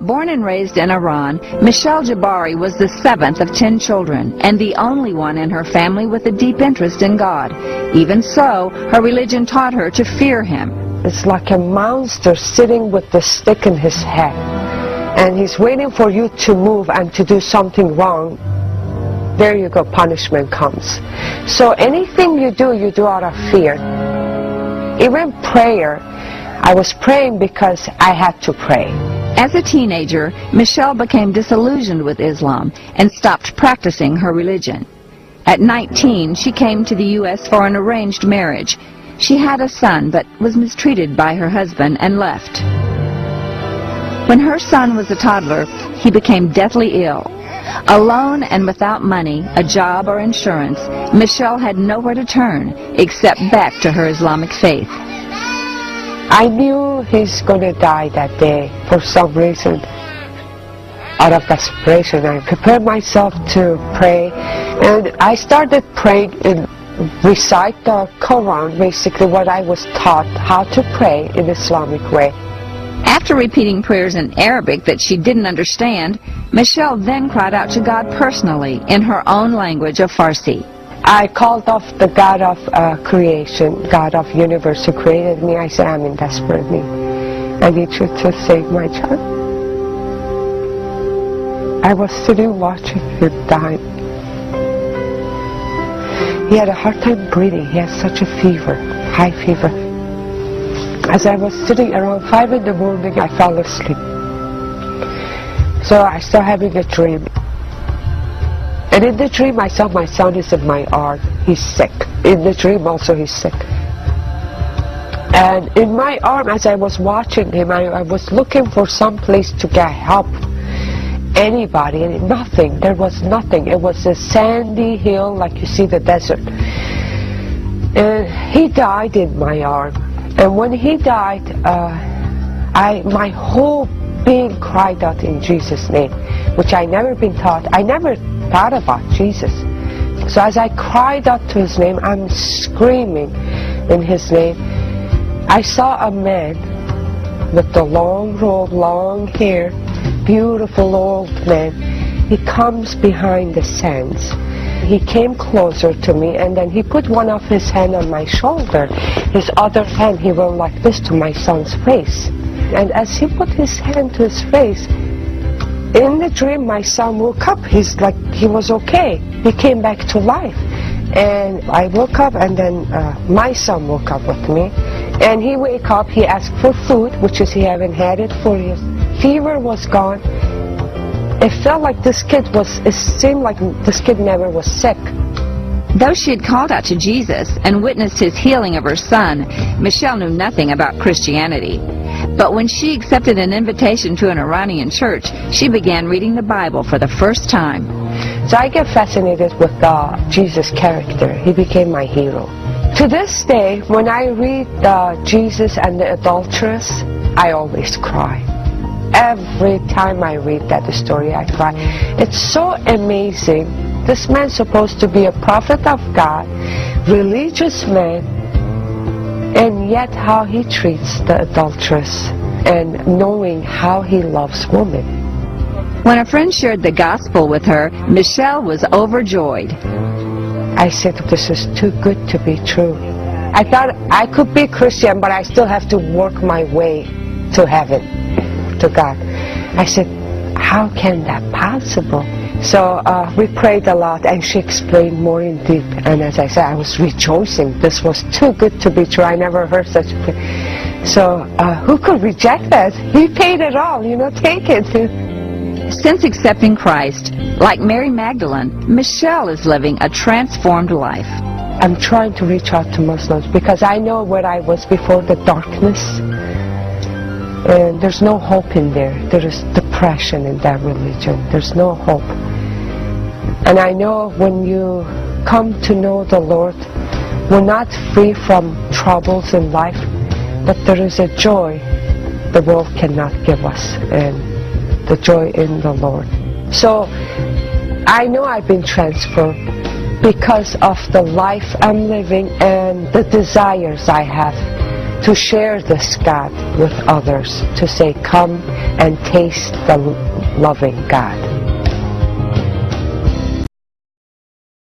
Born and raised in Iran, Michelle Jabari was the seventh of 10 children and the only one in her family with a deep interest in God. Even so, her religion taught her to fear Him. It's like a monster sitting with the stick in his head, and he's waiting for you to move and to do something wrong. There you go, punishment comes. So anything you do out of fear. Even prayer, I was praying because I had to pray. As a teenager, Michelle became disillusioned with Islam and stopped practicing her religion. At 19, she came to the U.S. for an arranged marriage. She had a son but was mistreated by her husband and left. When her son was a toddler, he became deathly ill. Alone and without money, a job or insurance, Michelle had nowhere to turn except back to her Islamic faith. I knew he's going to die that day for some reason. Out of desperation, I prepared myself to pray, and I started praying and recite the Quran, basically what I was taught how to pray in Islamic way. After repeating prayers in Arabic that she didn't understand, Michelle then cried out to God personally in her own language of Farsi. I called off the God of creation, God of universe who created me. I said, I'm in desperate need. I need you to save my child. I was sitting watching him die. He had a hard time breathing. He had such a fever, high fever. As I was sitting around 5 in the morning, I fell asleep. So I started having a dream. And in the dream, I saw my son is in my arm. He's sick. In the dream also, he's sick. And in my arm, as I was watching him, I was looking for some place to get help. Anybody, and nothing. There was nothing. It was a sandy hill, like you see the desert. And he died in my arm. And when he died, my whole being cried out in Jesus' name, which I never been taught. I never thought about Jesus. So as I cried out to His name, I'm screaming in His name. I saw a man with the long robe, long hair, beautiful old man. He comes behind the sands. He came closer to me, and then he put one of his hand on my shoulder. His other hand, he went like this to my son's face. And as he put his hand to his face, in the dream, my son woke up. He's like, he was okay. He came back to life. And I woke up, and then my son woke up with me. And he wake up, he asked for food, which is he haven't had it for years. Fever was gone. It felt like it seemed like this kid never was sick. Though she had called out to Jesus and witnessed His healing of her son, Michelle knew nothing about Christianity. But when she accepted an invitation to an Iranian church, she began reading the Bible for the first time. So I get fascinated with Jesus' character. He became my hero. To this day, when I read Jesus and the adulteress, I always cry. Every time I read that story, I cry. It's so amazing. This man's supposed to be a prophet of God, religious man, and yet how he treats the adulteress and knowing how he loves women. When a friend shared the gospel with her, Michelle was overjoyed. I said, this is too good to be true. I thought I could be Christian, but I still have to work my way to heaven, to God. I said, how can that possible? So we prayed a lot, and she explained more in deep. And as I said, I was rejoicing. This was too good to be true. I never heard such a thing. So who could reject that? He paid it all, take it. Since accepting Christ, like Mary Magdalene, Michelle is living a transformed life. I'm trying to reach out to Muslims because I know where I was before, the darkness. And there's no hope in there. There is depression in that religion. There's no hope. And I know when you come to know the Lord, we're not free from troubles in life, but there is a joy the world cannot give us, and the joy in the Lord. So I know I've been transformed because of the life I'm living and the desires I have to share this God with others, to say, come and taste the loving God.